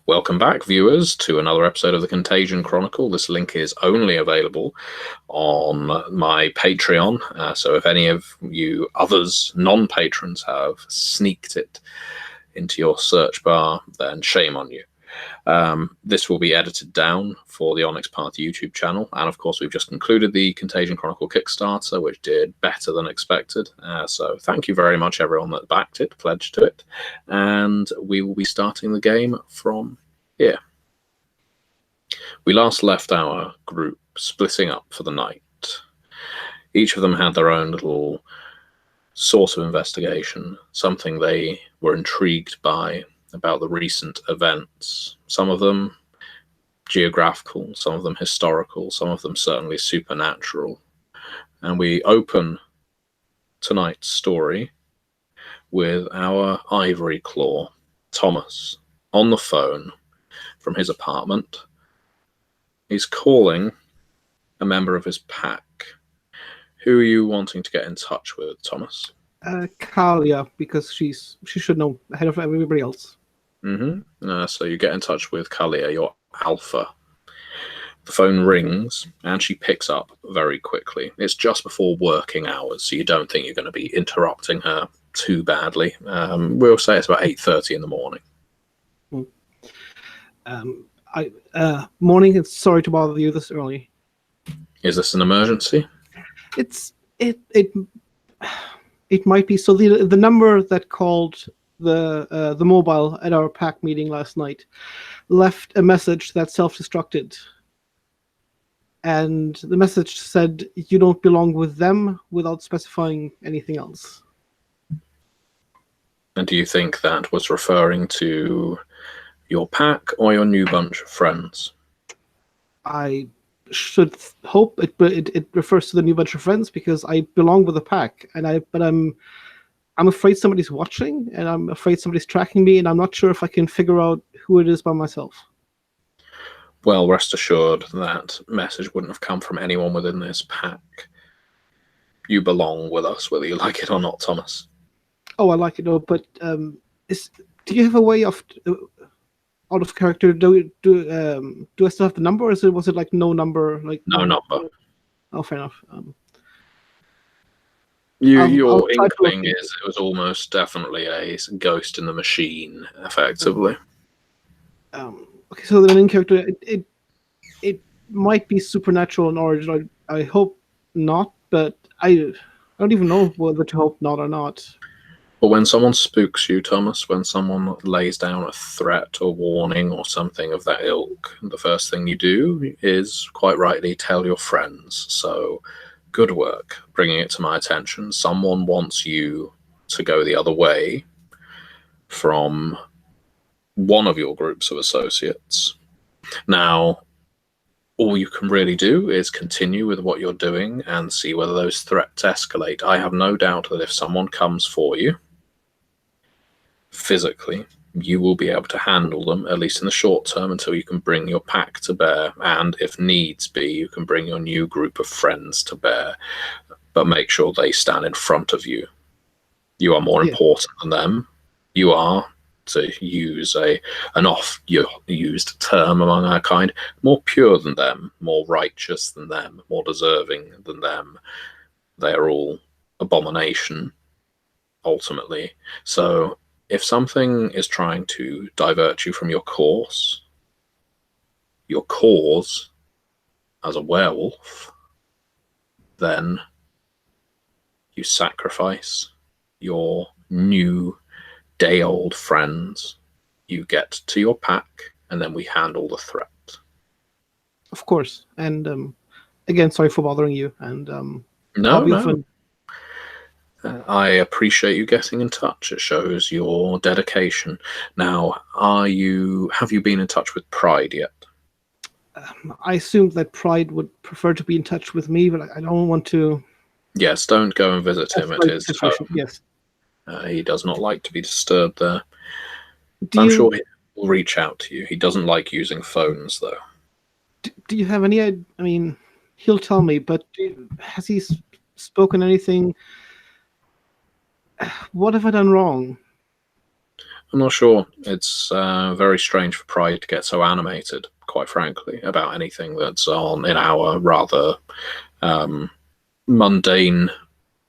Welcome back, viewers, to another episode of the Contagion Chronicle. This link is only available on my Patreon, so if any of you others, non-patrons, have sneaked it into your search bar, then shame on you. This will be edited down for the Onyx Path YouTube channel, and of course we've just concluded the Contagion Chronicle Kickstarter, which did better than expected, so thank you very much everyone that backed it, pledged to it, and we will be starting the game from here. We last left our group splitting up for the night. Each of them had their own little source of investigation, something they were intrigued by about the recent events. Some of them geographical, some of them historical, some of them certainly supernatural. And we open tonight's story with our ivory claw, Thomas, on the phone from his apartment. He's calling a member of his pack. Who are you wanting to get in touch with, Thomas? Kalia, because she should know ahead of everybody else. So you get in touch with Kalia, your alpha. The phone rings, and she picks up very quickly. It's just before working hours, so you don't think you're going to be interrupting her too badly. We'll say it's about 8:30 in the morning. Morning. Sorry to bother you this early. Is this an emergency? It might be. So the number that called the mobile at our pack meeting last night left a message that self-destructed, and the message said you don't belong with them without specifying anything else. And do you think that was referring to your pack or your new bunch of friends? I should hope it refers to the new bunch of friends, because I belong with the pack, but I'm afraid somebody's watching, and I'm afraid somebody's tracking me, and I'm not sure if I can figure out who it is by myself. Well, rest assured that message wouldn't have come from anyone within this pack. You belong with us, whether you like it or not, Thomas. Oh, I like it, but do you have a way of out of character? Do I still have the number, or was it like no number? Like no number. Oh, fair enough. Your inkling is it was almost definitely a ghost in the machine, effectively. Okay, so the main character, it might be supernatural in origin. I hope not, but I don't even know whether to hope not or not. But when someone spooks you, Thomas, when someone lays down a threat or warning or something of that ilk, the first thing you do is, quite rightly, tell your friends. So, good work bringing it to my attention. Someone wants you to go the other way from one of your groups of associates. Now, all you can really do is continue with what you're doing and see whether those threats escalate. I have no doubt that if someone comes for you, physically, you will be able to handle them, at least in the short term, until you can bring your pack to bear, and if needs be, you can bring your new group of friends to bear, but make sure they stand in front of you. You are more important than them. You are, to use an oft-used term among our kind, more pure than them, more righteous than them, more deserving than them. They are all abomination, ultimately. So if something is trying to divert you from your course, your cause as a werewolf, then you sacrifice your new day-old friends, you get to your pack, and then we handle the threat. Of course. And again, sorry for bothering you. And No. I appreciate you getting in touch. It shows your dedication. Now, have you been in touch with Pride yet? I assumed that Pride would prefer to be in touch with me, but I don't want to. Yes, don't go and visit him at his home. Yes. He does not like to be disturbed there. I'm sure he will reach out to you. He doesn't like using phones, though. Do you have any idea? I mean, he'll tell me, but has he spoken anything? What have I done wrong? I'm not sure. It's very strange for Pride to get so animated, quite frankly, about anything that's on in our rather mundane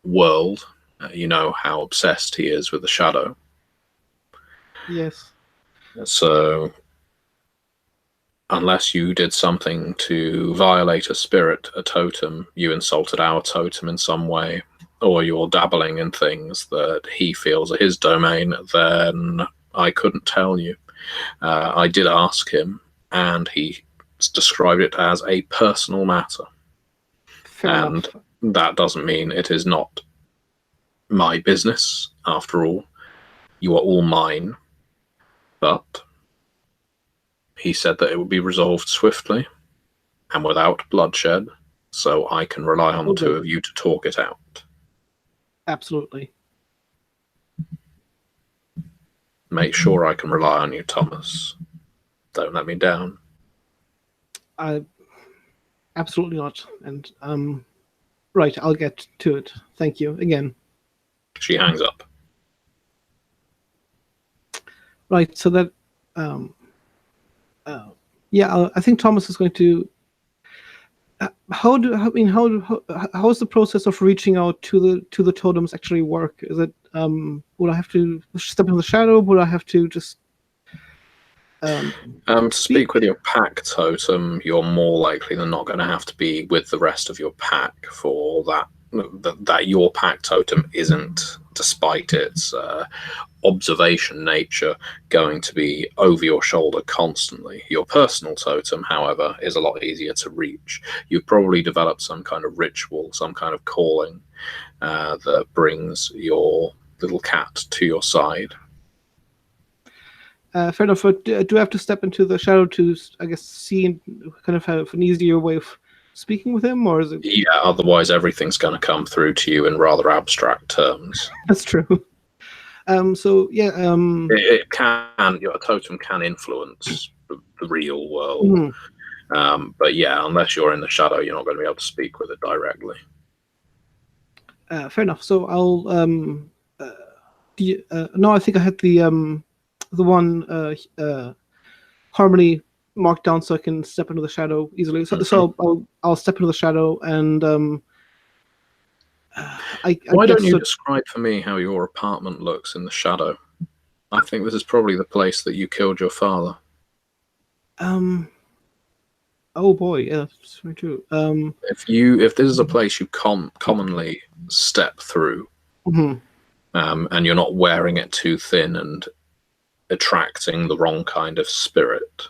world. You know how obsessed he is with the shadow. Yes. So, unless you did something to violate a spirit, a totem, you insulted our totem in some way, or you're dabbling in things that he feels are his domain, then I couldn't tell you. I did ask him, and he described it as a personal matter. Fair And enough. that doesn't mean it is not my business, after all. You are all mine. But he said that it would be resolved swiftly and without bloodshed, so I can rely on the two Okay. of you to talk it out. Absolutely. Make sure I can rely on you, Thomas. Don't let me down. Absolutely not. And right, I'll get to it. Thank you again. She hangs up. Right, so that yeah, I think Thomas is going to. How is the process of reaching out to the totems actually work? Is it would I have to step into the shadow? Would I have to just To speak with your pack totem, you're more likely than not going to have to be with the rest of your pack for that. That your pack totem isn't, despite its observation nature, going to be over your shoulder constantly. Your personal totem, however, is a lot easier to reach. You've probably developed some kind of ritual, some kind of calling that brings your little cat to your side. Fair enough. But do I have to step into the shadow to, I guess, see and kind of have an easier way of speaking with him, or is it? Yeah, otherwise everything's going to come through to you in rather abstract terms. That's true. So yeah. It can, your totem can influence the real world. But yeah, unless you're in the shadow, you're not going to be able to speak with it directly. Fair enough. So I'll no, I think I had the one harmony marked down so I can step into the shadow easily. So I'll step into the shadow and Why don't you describe for me how your apartment looks in the shadow? I think this is probably the place that you killed your father. Oh boy, yeah, that's very true. If this is a place you commonly step through, and you're not wearing it too thin and attracting the wrong kind of spirit,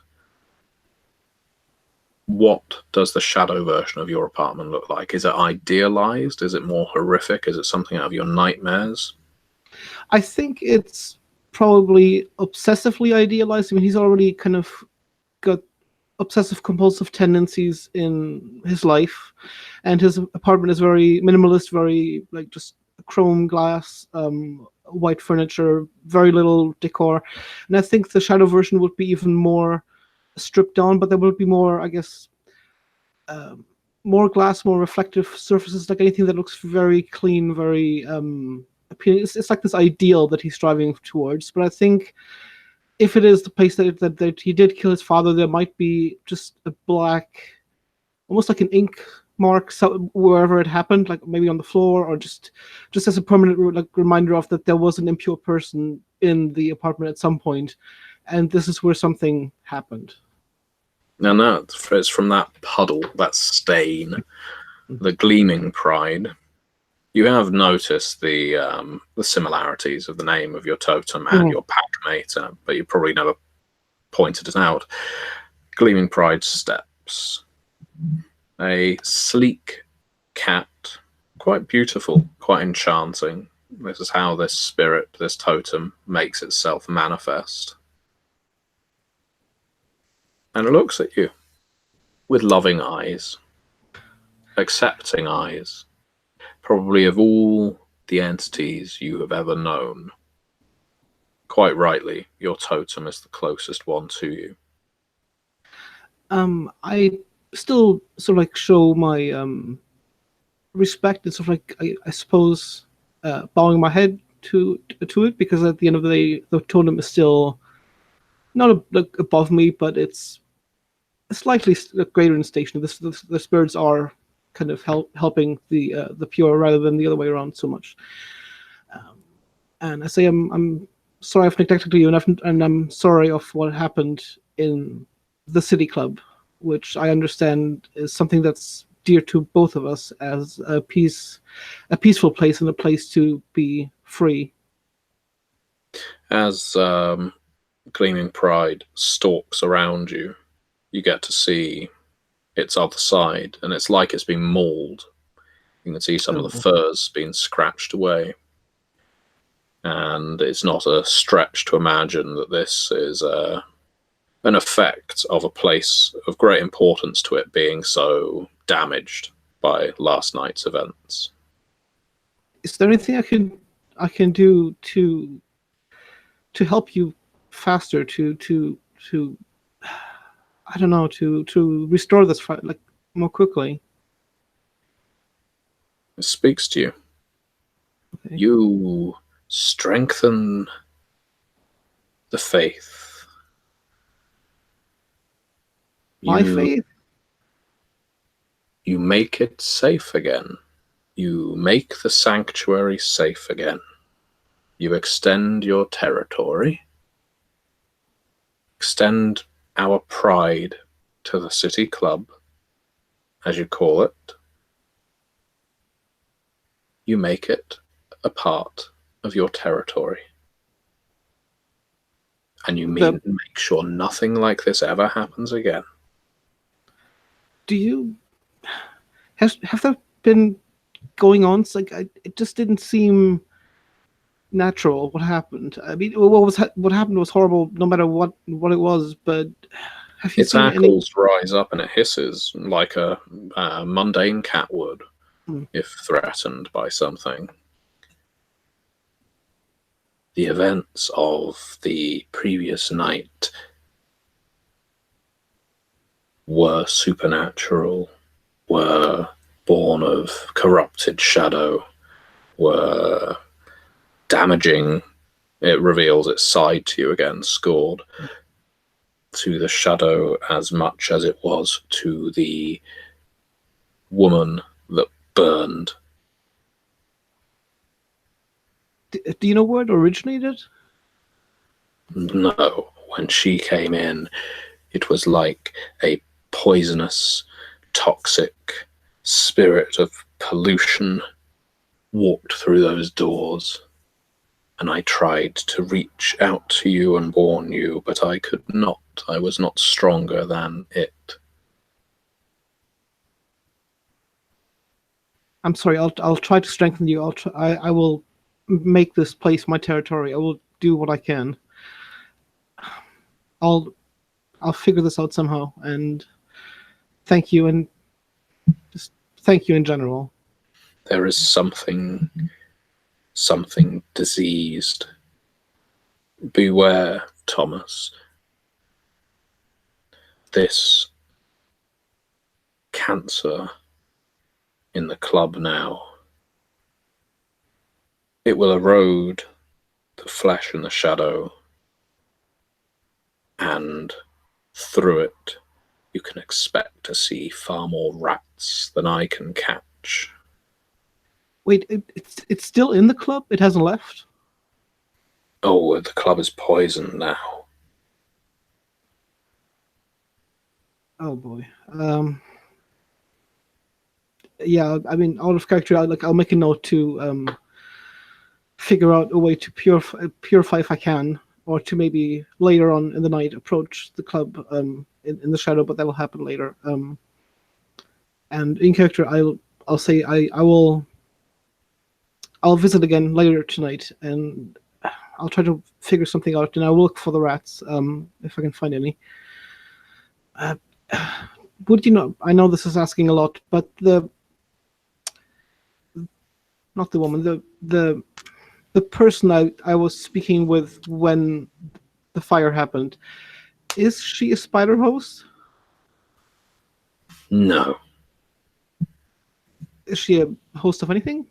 what does the shadow version of your apartment look like? Is it idealized? Is it more horrific? Is it something out of your nightmares? I think it's probably obsessively idealized. I mean, he's already kind of got obsessive compulsive tendencies in his life, and his apartment is very minimalist, very like just chrome glass, white furniture, very little decor. And I think the shadow version would be even more stripped down, but there will be more, I guess, more glass, more reflective surfaces, like anything that looks very clean, very appealing. It's like this ideal that he's striving towards. But I think if it is the place that he did kill his father, there might be just a black, almost like an ink mark wherever it happened, like maybe on the floor, or just as a permanent like reminder of that there was an impure person in the apartment at some point, and this is where something happened. No, it's from that puddle, that stain, the gleaming pride. You have noticed the similarities of the name of your totem and your packmate, but you probably never pointed it out. Gleaming Pride steps. A sleek cat, quite beautiful, quite enchanting. This is how this spirit, this totem, makes itself manifest. And it looks at you with loving eyes, accepting eyes. Probably of all the entities you have ever known, quite rightly, your totem is the closest one to you. I still sort of like show my respect and sort of like I suppose bowing my head to it, because at the end of the day, the totem is still not above me, but it's slightly greater in station. The spirits are kind of helping the pure rather than the other way around so much. And I say I'm sorry I've neglected you, and I'm sorry of what happened in the city club, which I understand is something that's dear to both of us as a peaceful place and a place to be free. As Gleaming Pride stalks around you, you get to see its other side, and it's like it's been mauled. You can see some of the furs being scratched away. And it's not a stretch to imagine that this is an effect of a place of great importance to it being so damaged by last night's events. Is there anything I can do to help you faster, to I don't know, to restore this like more quickly? It speaks to you. Okay. You strengthen the faith. My faith? You make it safe again. You make the sanctuary safe again. You extend your territory. Extend our pride to the city club, as you call it. You make it a part of your territory. And you make sure nothing like this ever happens again. Do you have that been going on? It's like it just didn't seem natural. What happened? I mean, what happened was horrible, no matter what it was. But have you its seen hackles rise up and it hisses like a mundane cat would if threatened by something. The events of the previous night were supernatural, were born of corrupted shadow, were damaging. It reveals its side to you again, scored to the shadow as much as it was to the woman that burned. Do you know where it originated? No. When she came in, it was like a poisonous, toxic spirit of pollution walked through those doors. And I tried to reach out to you and warn you, but I could not. I was not stronger than it. I'm sorry. I'll try to strengthen you. I will make this place my territory. I will do what I can. I'll figure this out somehow. And thank you, and just thank you in general. There is something diseased. Beware, Thomas. This cancer in the club now. It will erode the flesh and the shadow, and through it you can expect to see far more rats than I can catch. Wait, it's still in the club? It hasn't left? Oh, the club is poisoned now. Oh boy. Yeah, I mean, out of character, I'll make a note to figure out a way to purify if I can, or to maybe later on in the night approach the club in the shadow, but that will happen later. And in character, I'll say I'll visit again later tonight, and I'll try to figure something out, and I'll look for the rats if I can find any. Would you know? I know this is asking a lot, but not the woman, the person I was speaking with when the fire happened, is she a spider host? No. Is she a host of anything?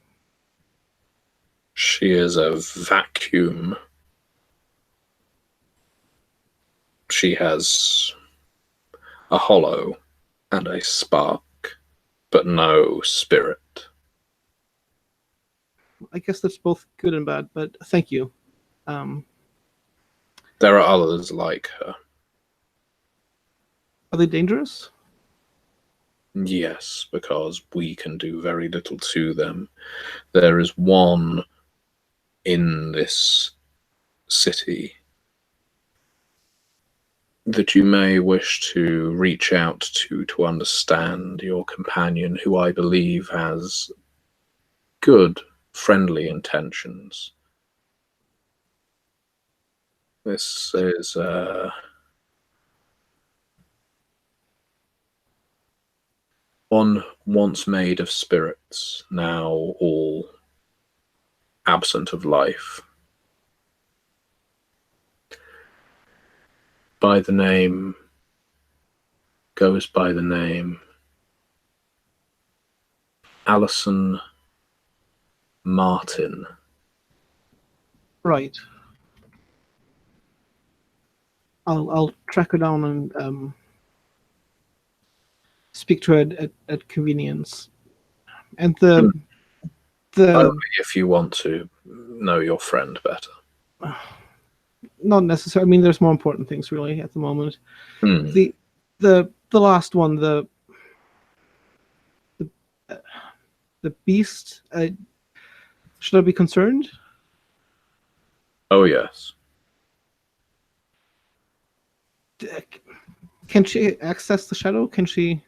She is a vacuum. She has a hollow and a spark, but no spirit. I guess that's both good and bad, but thank you. Um, There are others like her. are they dangerous? Yes, because we can do very little to them. There is one in this city that you may wish to reach out to understand your companion, who I believe has good, friendly intentions. This is one once made of spirits, now all absent of life. Goes by the name Alison Martin. Right. I'll track her down and speak to her at convenience. And the If you want to know your friend better. not necessarily. I mean, there's more important things really at the moment. Hmm. The last one, the, uh, the beast. Should I be concerned? Oh, yes. Can she access the shadow? Can she?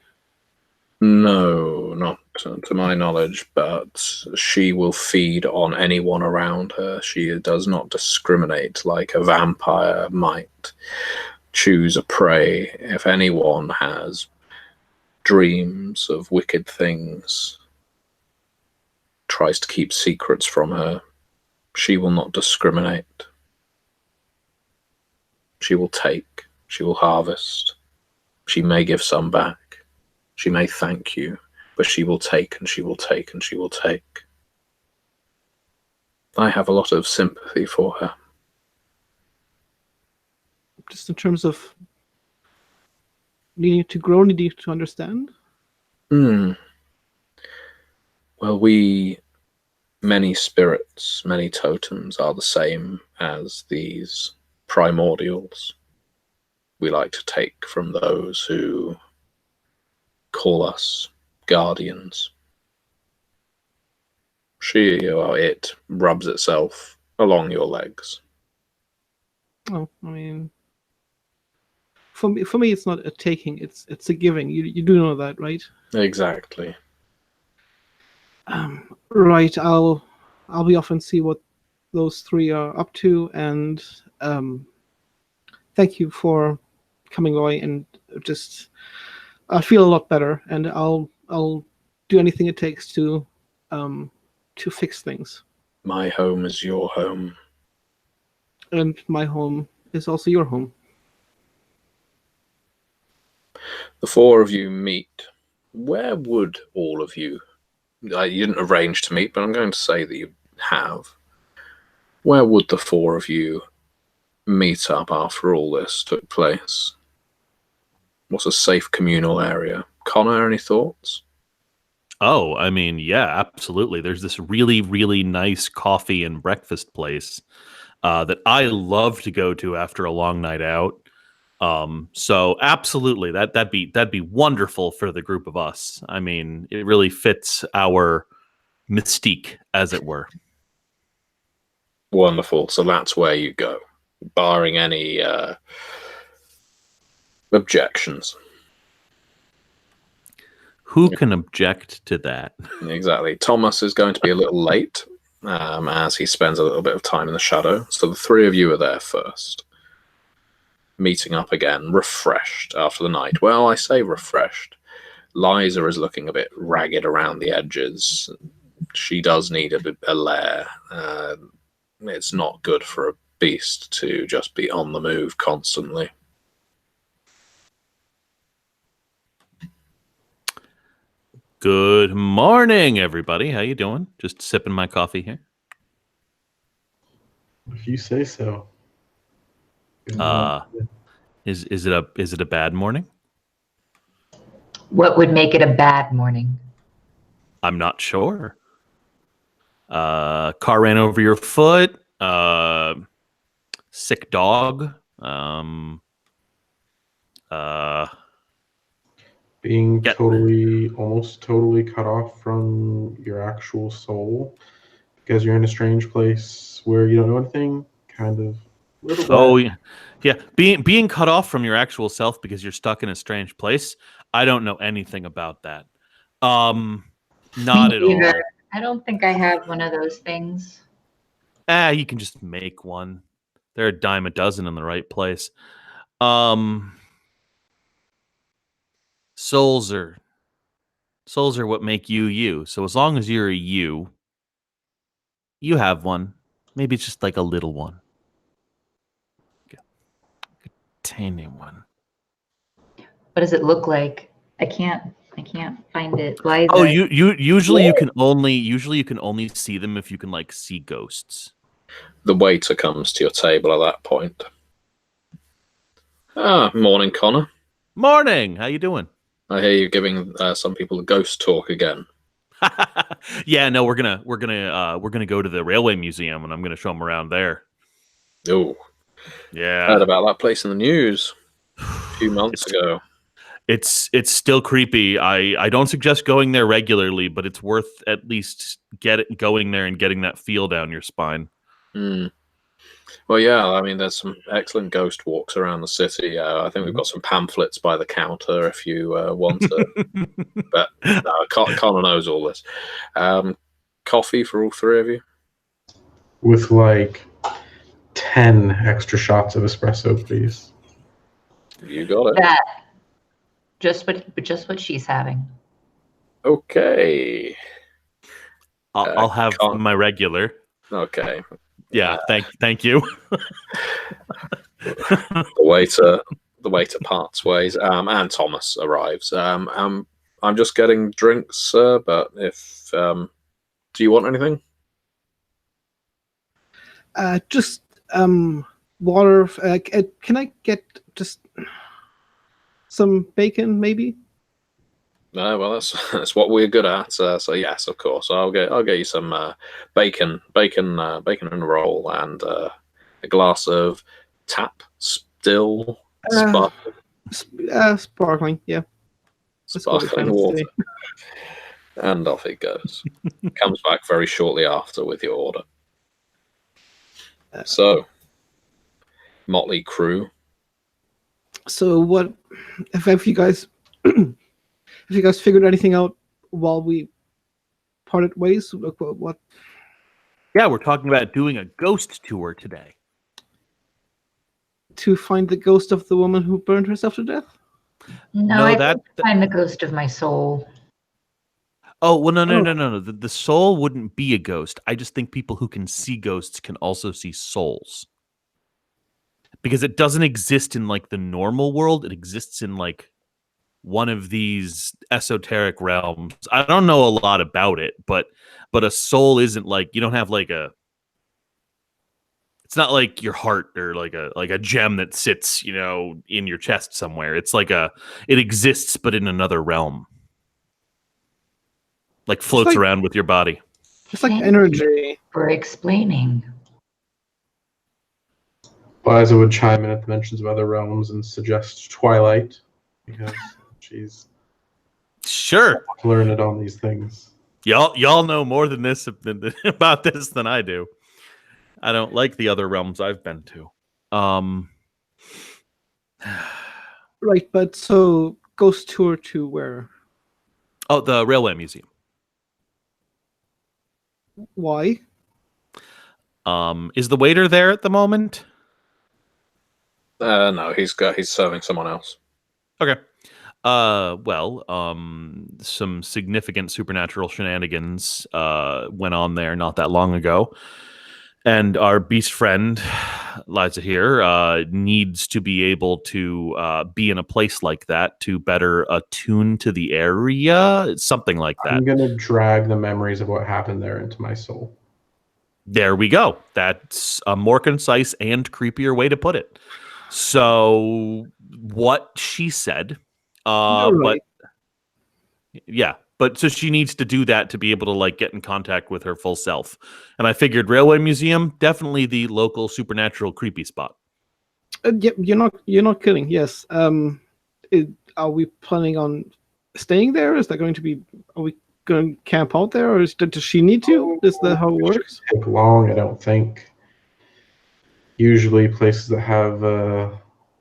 No, not to my knowledge, but she will feed on anyone around her. She does not discriminate like a vampire might choose a prey. If anyone has dreams of wicked things, tries to keep secrets from her, she will not discriminate. She will take, she will harvest. She may give some back. She may thank you, but she will take and she will take and she will take. I have a lot of sympathy for her. Just in terms of needing to grow, needing to understand. Well, many spirits, many totems are the same as these primordials. We like to take from those who call us guardians. It rubs itself along your legs. Oh, I mean, for me, it's not a taking; it's a giving. You do know that, right? Exactly. Right. I'll be off and see what those three are up to, and thank you for coming by and just. I feel a lot better, and I'll do anything it takes to fix things. My home is your home. And my home is also your home. The four of you meet. Where would all of you? You didn't arrange to meet, but I'm going to say that you have. Where would the four of you meet up after all this took place? What's a safe communal area? Connor, any thoughts? Oh, I mean, yeah, absolutely. There's this really, really nice coffee and breakfast place that I love to go to after a long night out. So absolutely, that'd be wonderful for the group of us. I mean, it really fits our mystique, as it were. Wonderful. So that's where you go, barring any objections. Who can object to that? Exactly. Thomas is going to be a little late as he spends a little bit of time in the shadow. So the three of you are there first, meeting up again, refreshed after the night. Well, I say refreshed. Liza is looking a bit ragged around the edges. She does need a lair. It's not good for a beast to just be on the move constantly. Good morning, everybody. How you doing? Just sipping my coffee here. If you say so. Is it a bad morning? What would make it a bad morning? I'm not sure. Car ran over your foot. Sick dog. Being almost totally cut off from your actual soul because you're in a strange place where you don't know anything, kind of a little bit. Oh yeah. Being cut off from your actual self because you're stuck in a strange place. I don't know anything about that. Not Me at either. all. I don't think I have one of those things. You can just make one. They're a dime a dozen in the right place. Souls are what make you you. So as long as you're a you have one. Maybe it's just like a little one. A tiny one. What does it look like? I can't find it. Liza. Oh, you usually you can only see them if you can like see ghosts. The waiter comes to your table at that point. Morning, Connor. Morning. How you doing? I hear you giving some people a ghost talk again. Yeah, no, we're gonna go to the railway museum and I'm gonna show them around there. Oh, yeah. Heard about that place in the news a few months ago. It's still creepy. I don't suggest going there regularly, but it's worth at least going there and getting that feel down your spine. Well, yeah, I mean, there's some excellent ghost walks around the city. I think we've got some pamphlets by the counter if you want to. But no, Connor knows all this. Coffee for all three of you? With like 10 extra shots of espresso, please. You got it. That. Just what she's having. Okay. I'll have my regular. Okay. Yeah, thank you. The waiter parts ways, and Thomas arrives. I'm just getting drinks, sir. But if do you want anything? Just water. Can I get just some bacon, maybe? No, well, that's what we're good at. So yes, of course, I'll get you some bacon and a roll, and a glass of tap still Sparkling, yeah. Sparkling water. And off it goes. Comes back very shortly after with your order. So, motley crew. So what? If you guys figured anything out while we parted ways? What? Yeah, we're talking about doing a ghost tour today. To find the ghost of the woman who burned herself to death? No, I think to find the ghost of my soul. Oh, well, no. The soul wouldn't be a ghost. I just think people who can see ghosts can also see souls. Because it doesn't exist in like the normal world. It exists in like one of these esoteric realms. I don't know a lot about it, but a soul isn't like, you don't have like it's not like your heart or like a gem that sits, in your chest somewhere. It's like it exists, but in another realm. Like floats around with your body. Just like energy. For explaining. Liza would chime in at the mentions of other realms and suggest Twilight, because she's sure learned on these things. Y'all know more than this about this than I do. I don't like the other realms I've been to. Right, but so ghost tour to where? Oh, the railway museum. Why? Is the waiter there at the moment? No, he's serving someone else. Okay. Some significant supernatural shenanigans went on there not that long ago. And our beast friend, Liza here, needs to be able to be in a place like that to better attune to the area. Something like that. I'm going to drag the memories of what happened there into my soul. There we go. That's a more concise and creepier way to put it. So what she said, You're right. but so she needs to do that to be able to like get in contact with her full self. And I figured Railway Museum, definitely the local supernatural creepy spot. Yeah, you're not kidding. Yes. Are we planning on staying there? Is that going to be? Are we going to camp out there, or does she need to? Is that how it works? Take long, I don't think. Usually, places that have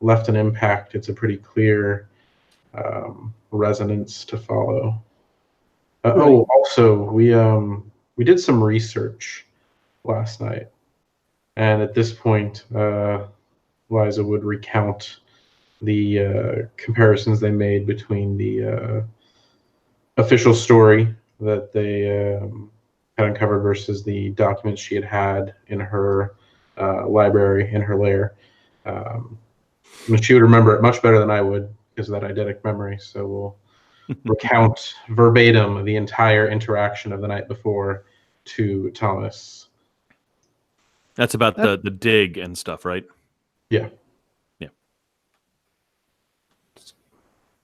left an impact, it's a pretty clear resonance to follow. Right. Oh, also, we did some research last night, and at this point, Liza would recount the comparisons they made between the official story that they had uncovered versus the documents she had in her library, in her lair. She would remember it much better than I would because of that eidetic memory. So we'll recount verbatim the entire interaction of the night before to Thomas. That's about the dig and stuff, right? Yeah.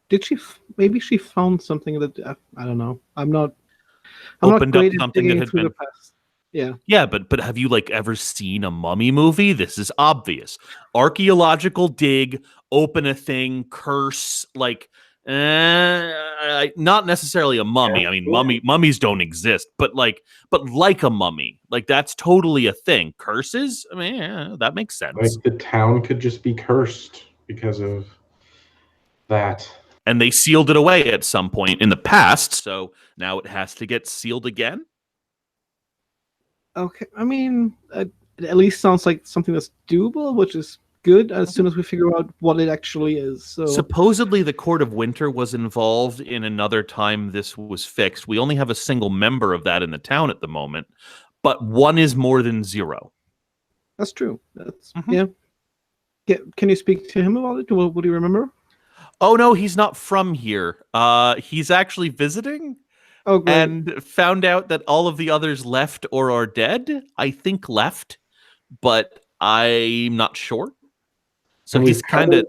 Did she? Maybe she found something that I don't know. I'm not Opened up great at something that digging had through been. the past. Yeah. Yeah, but have you like ever seen a mummy movie? This is obvious. Archaeological dig, open a thing, curse, like not necessarily a mummy. I mean, mummies don't exist, but like a mummy, like that's totally a thing. Curses, I mean, yeah, that makes sense. Like the town could just be cursed because of that. And they sealed it away at some point in the past, so now it has to get sealed again. Okay. I mean, it at least sounds like something that's doable, which is good. As soon as we figure out what it actually is. So supposedly, the Court of Winter was involved in another time this was fixed. We only have a single member of that in the town at the moment, but one is more than zero. that's true. That's yeah. Can you speak to him about it? Would you remember? Oh no, he's not from here. He's actually visiting. Oh, great. And found out that all of the others left or are dead. I think left, but I'm not sure. So And he's kind of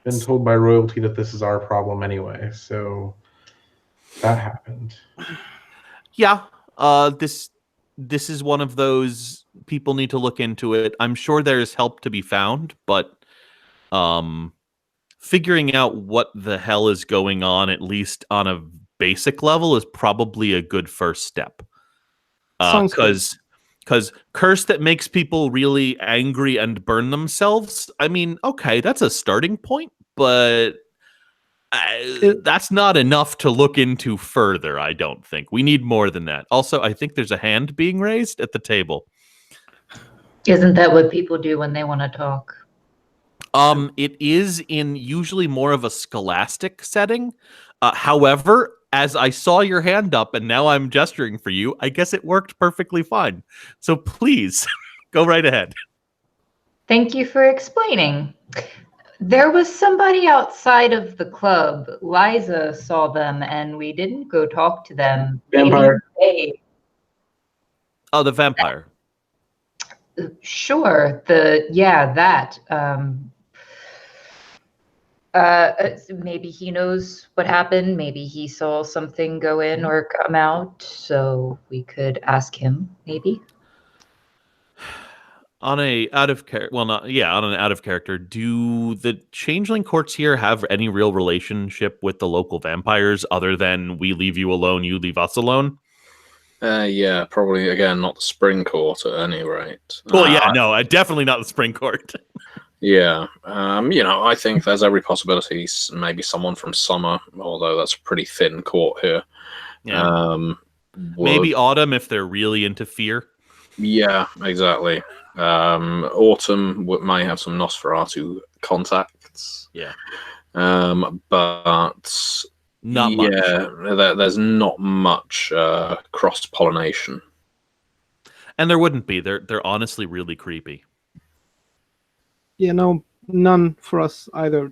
been told by royalty that this is our problem anyway. So that happened. Yeah. This is one of those people need to look into it. I'm sure there's help to be found, but figuring out what the hell is going on, at least on a basic level, is probably a good first step. Because curse that makes people really angry and burn themselves, I mean, okay, that's a starting point, but that's not enough to look into further, I don't think. We need more than that. Also, I think there's a hand being raised at the table. Isn't that what people do when they want to talk? It is in usually more of a scholastic setting. However, as I saw your hand up and now I'm gesturing for you, I guess it worked perfectly fine. So please, go right ahead. Thank you for explaining. There was somebody outside of the club. Liza saw them and we didn't go talk to them. Vampire. Oh, the vampire. Sure. That. Maybe he knows what happened. Maybe he saw something go in or come out. So we could ask him, maybe. On an out of character, do the changeling courts here have any real relationship with the local vampires other than we leave you alone, you leave us alone? Yeah, probably, again, not the spring court at any rate. Well, no, definitely not the spring court. Yeah, I think there's every possibility maybe someone from Summer, although that's a pretty thin court here. Yeah. Maybe Autumn if they're really into fear. Yeah, exactly. Autumn may have some Nosferatu contacts. Yeah. But not much. Yeah, there's not much cross-pollination. And there wouldn't be. They're honestly really creepy. Yeah, no, none for us either.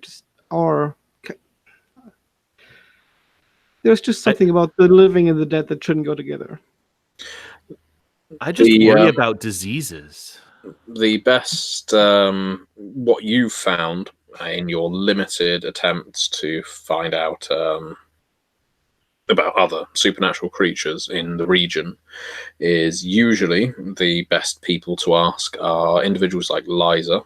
There's just something about the living and the dead that shouldn't go together. I just The, worry about diseases. The best, what you've found in your limited attempts to find out about other supernatural creatures in the region, is usually the best people to ask are individuals like Liza,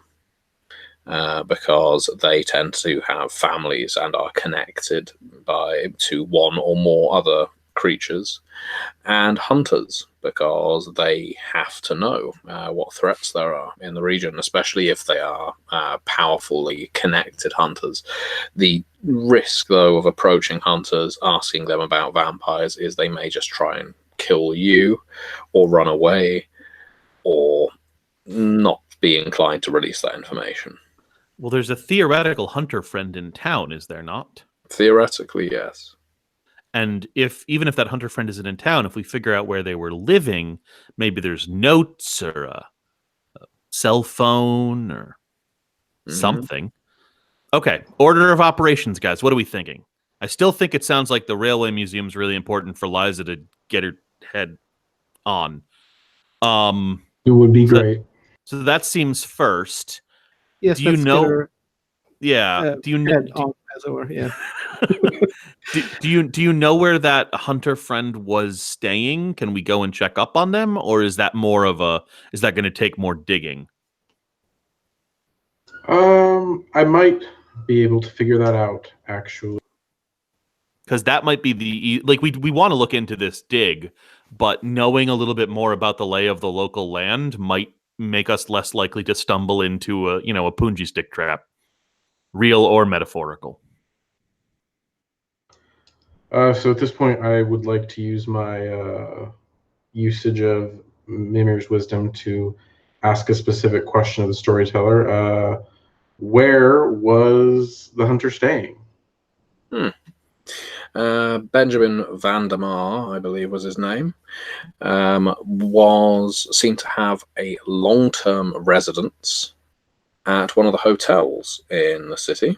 because they tend to have families and are connected to one or more other creatures, and hunters, because they have to know what threats there are in the region, especially if they are powerfully connected hunters. The risk, though, of approaching hunters, asking them about vampires, is they may just try and kill you, or run away, or not be inclined to release that information. Well, there's a theoretical hunter friend in town, is there not? Theoretically, yes. And even if that hunter friend isn't in town, if we figure out where they were living, maybe there's notes or a cell phone or something. Okay, order of operations, guys. What are we thinking? I still think it sounds like the Railway Museum's really important for Liza to get her head on. It would be great. So that seems first. Yes, Do you let's know? get her Yeah. Do you know? head on, as it were, yeah. Do you know where that hunter friend was staying? Can we go and check up on them, or is that more of a? Is that going to take more digging? I might be able to figure that out, actually. Because that might be we want to look into this dig, but knowing a little bit more about the lay of the local land might make us less likely to stumble into a punji stick trap, real or metaphorical. So at this point, I would like to use my usage of Mimir's wisdom to ask a specific question of the storyteller. Where was the hunter staying? Benjamin Vandermar, I believe was his name, was seen to have a long-term residence at one of the hotels in the city.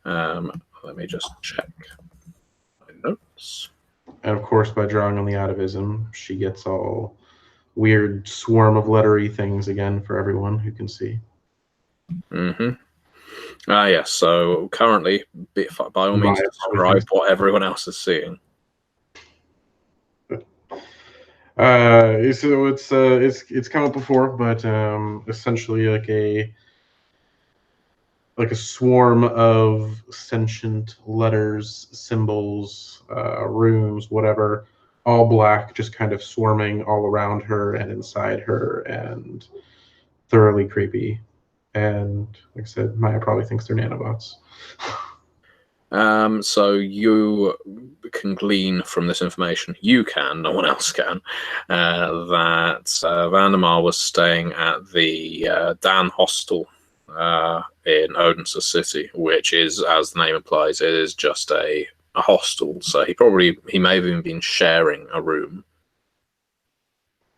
Let me just check my notes. And of course, by drawing on the atavism, she gets all weird swarm of lettery things again for everyone who can see. Yes, so currently, by all means, describe what everyone else is seeing. So it's come up before, but essentially like a swarm of sentient letters, symbols, runes, whatever, all black, just kind of swarming all around her and inside her, and thoroughly creepy. And like I said, Maya probably thinks they're nanobots. So you can glean from this information, no one else can, that Vandermar was staying at the Dan Hostel in Odense City, which is, as the name implies, it is just a hostel. So he may have even been sharing a room.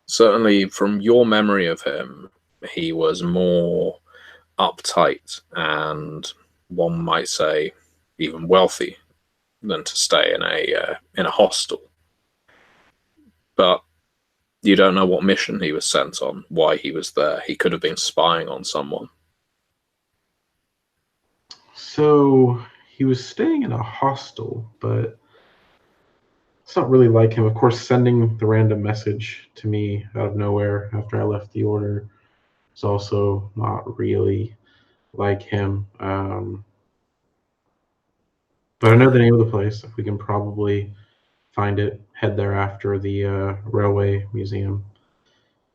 Certainly, from your memory of him, he was more uptight and, one might say, even wealthy than to stay in a hostel. But you don't know what mission he was sent on, why he was there. He could have been spying on someone. So he was staying in a hostel, but it's not really like him. Of course, sending the random message to me out of nowhere after I left the order is also not really like him. But I know the name of the place. We can probably find it, head there after the Railway Museum,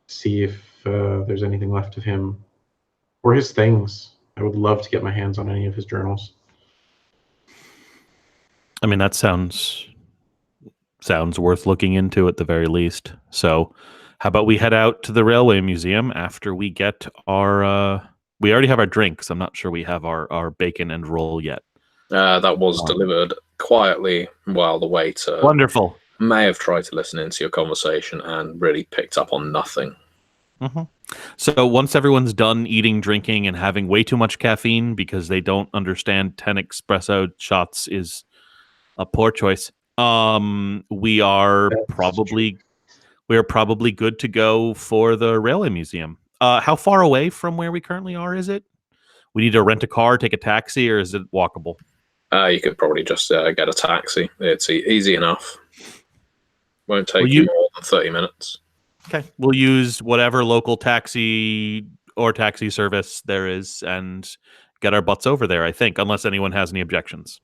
see if there's anything left of him or his things. I would love to get my hands on any of his journals. I mean, that sounds worth looking into at the very least. So how about we head out to the Railway Museum after we get our... we already have our drinks. I'm not sure we have our bacon and roll yet. That was delivered quietly while the waiter Wonderful. may have tried to listen into your conversation and really picked up on nothing. Mm-hmm. So once everyone's done eating, drinking, and having way too much caffeine because they don't understand 10 espresso shots is a poor choice, we are probably we're probably good to go for the railway museum. How far away from where we currently are is it? We need to rent a car, take a taxi, or is it walkable? You could probably just get a taxi. It's easy enough. Won't take Will you you- more than 30 minutes. Okay. We'll use whatever local taxi or taxi service there is and get our butts over there, I think, unless anyone has any objections.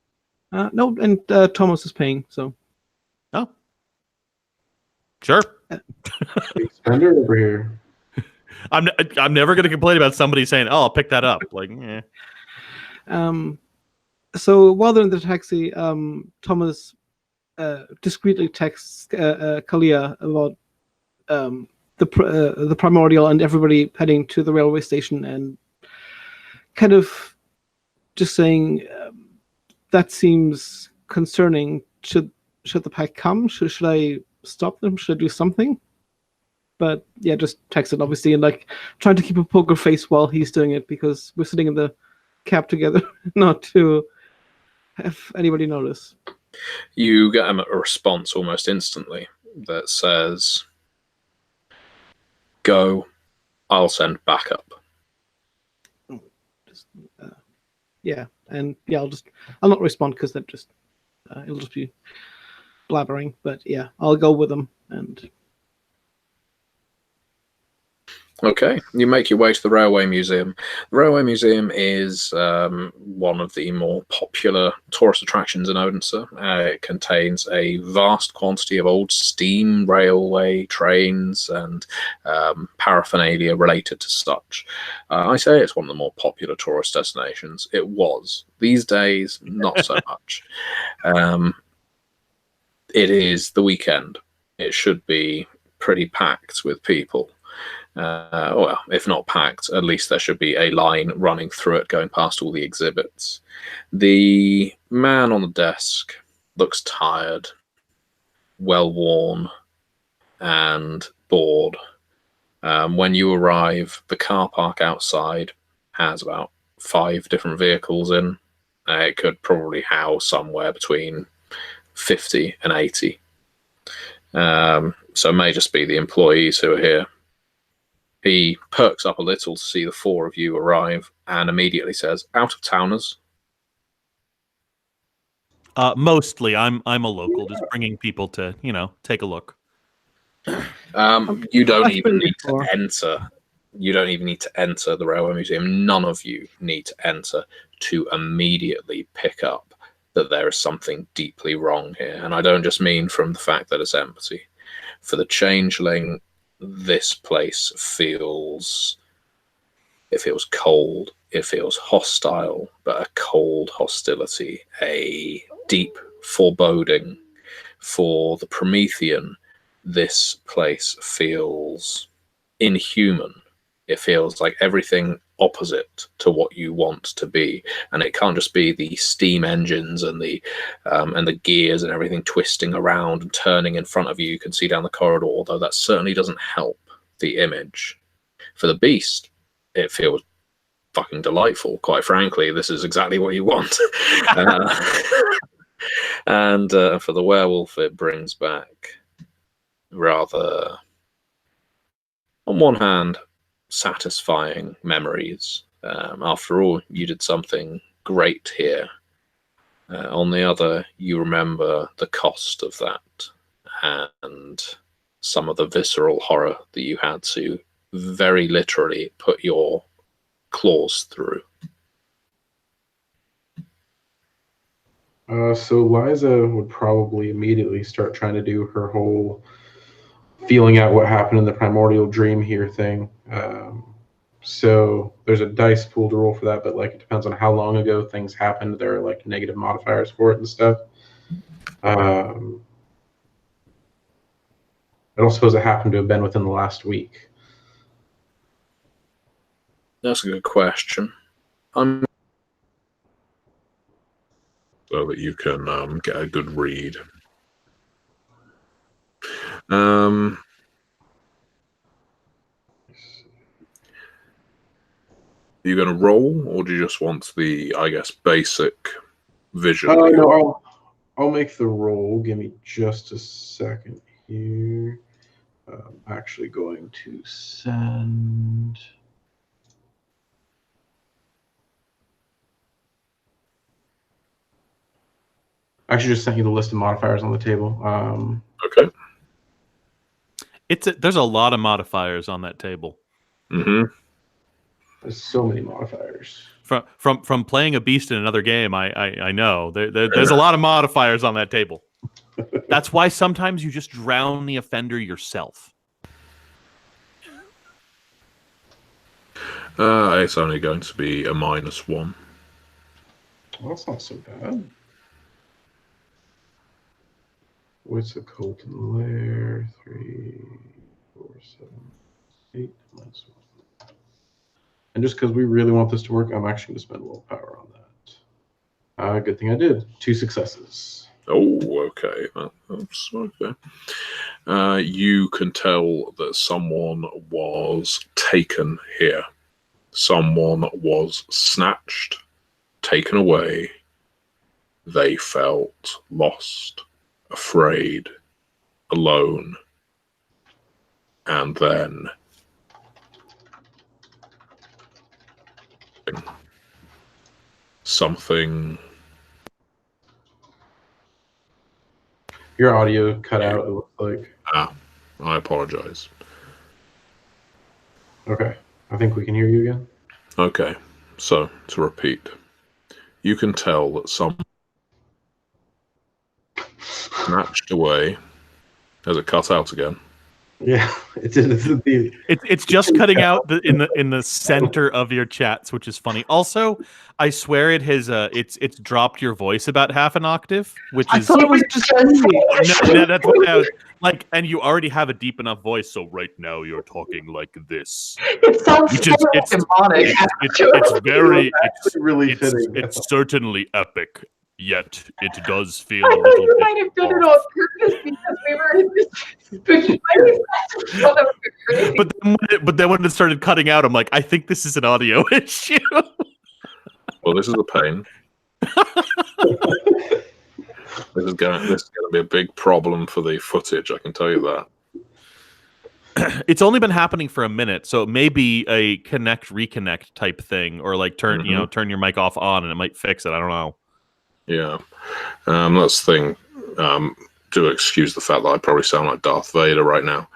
No, and Thomas is paying, so. Oh. Sure. Big spender over here. I'm never going to complain about somebody saying, "Oh, I'll pick that up." Like, eh. So while they're in the taxi, Thomas discreetly texts Kalia about the primordial and everybody heading to the railway station, and kind of just saying that seems concerning. Should the pack come? Should I stop them? Should I do something? But yeah, just text it obviously, and like trying to keep a poker face while he's doing it, because we're sitting in the cab together, not to have anybody notice. You get a response almost instantly that says, "Go, I'll send backup." Yeah, and yeah, I'll not respond because that just it'll just be blabbering. But yeah, I'll go with them. And Okay, you make your way to the Railway Museum. The Railway Museum is one of the more popular tourist attractions in Odense. It contains a vast quantity of old steam railway trains and paraphernalia related to such. I say it's one of the more popular tourist destinations. It was. These days, not so much. It is the weekend. It should be pretty packed with people. Well, if not packed, at least there should be a line running through it going past all the exhibits. The man on the desk looks tired, well-worn, and bored. When you arrive, the car park outside has about 5 different vehicles in. It could probably house somewhere between 50 and 80. So it may just be the employees who are here. He perks up a little to see the 4 of you arrive and immediately says, "Out of towners?" Mostly, I'm a local, just bringing people to take a look. You don't I've even been need before. to enter. You don't even need to enter the Railway Museum. None of you need to enter to immediately pick up that there is something deeply wrong here. And I don't just mean from the fact that it's empty. For the changeling, this place feels cold, it feels hostile, but a cold hostility, a deep foreboding. For the Promethean, this place feels inhuman. It feels like everything opposite to what you want to be, and it can't just be the steam engines and the gears and everything twisting around and turning in front of you. You can see down the corridor, although that certainly doesn't help the image. For the beast, it feels fucking delightful. Quite frankly, this is exactly what you want. And for the werewolf, it brings back rather, on one hand, satisfying memories. After all, you did something great here. On the other, you remember the cost of that and some of the visceral horror that you had to very literally put your claws through. So Liza would probably immediately start trying to do her whole feeling out what happened in the primordial dream here thing. So there's a dice pool to roll for that, but like it depends on how long ago things happened. There are like negative modifiers for it and stuff. I don't suppose it happened to have been within the last week. That's a good question. So that you can get a good read. Are you going to roll, or do you just want the, I guess, basic visual? No, I'll make the roll. Give me just a second here. I'm actually going to send. I actually just sent you the list of modifiers on the table. Okay. There's a lot of modifiers on that table. Mm-hmm. There's so many modifiers. From playing a beast in another game, I know there's a lot of modifiers on that table. That's why sometimes you just drown the offender yourself. It's only going to be a -1. Well, that's not so bad. What's the Colton layer? 3, 4, 7, 8, -1. And just because we really want this to work, I'm actually going to spend willpower on that. Good thing I did. 2 successes. Oh, okay. That's okay. You can tell that someone was taken here. Someone was snatched, taken away. They felt lost, afraid, alone. And then something. Your audio cut out, it looks like. I apologize. Okay. I think we can hear you again. Okay, so to repeat, you can tell that some snatched away. Has it cut out again? Yeah, It's just cutting out in the center of your chats, which is funny. Also, I swear it's dropped your voice about half an octave, which I is thought it was just me. no, that's what I was like. And you already have a deep enough voice, so right now you're talking like this. It sounds Which is demonic. it's very really fitting. It's certainly epic. Yet it does feel I a thought little you bit might have done it off. on purpose because we were in this. But then when it started cutting out, I'm like, I think this is an audio issue. Well, this is a pain. This is going to be a big problem for the footage, I can tell you that. It's only been happening for a minute, so it may be a connect reconnect type thing, or like turn your mic off on, and it might fix it. I don't know. Yeah, that's the thing. Do excuse the fact that I probably sound like Darth Vader right now.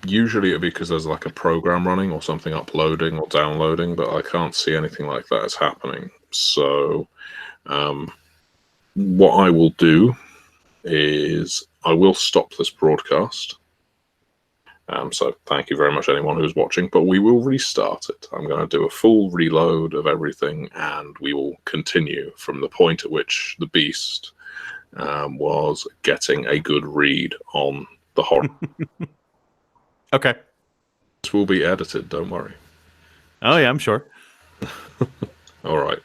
Usually it'd be because there's like a program running or something uploading or downloading, but I can't see anything like that is happening. So what I will do is I will stop this broadcast. So thank you very much anyone who's watching, but we will restart it. I'm going to do a full reload of everything, and we will continue from the point at which the beast was getting a good read on the horror. Okay. This will be edited, don't worry. Oh yeah, I'm sure. All right.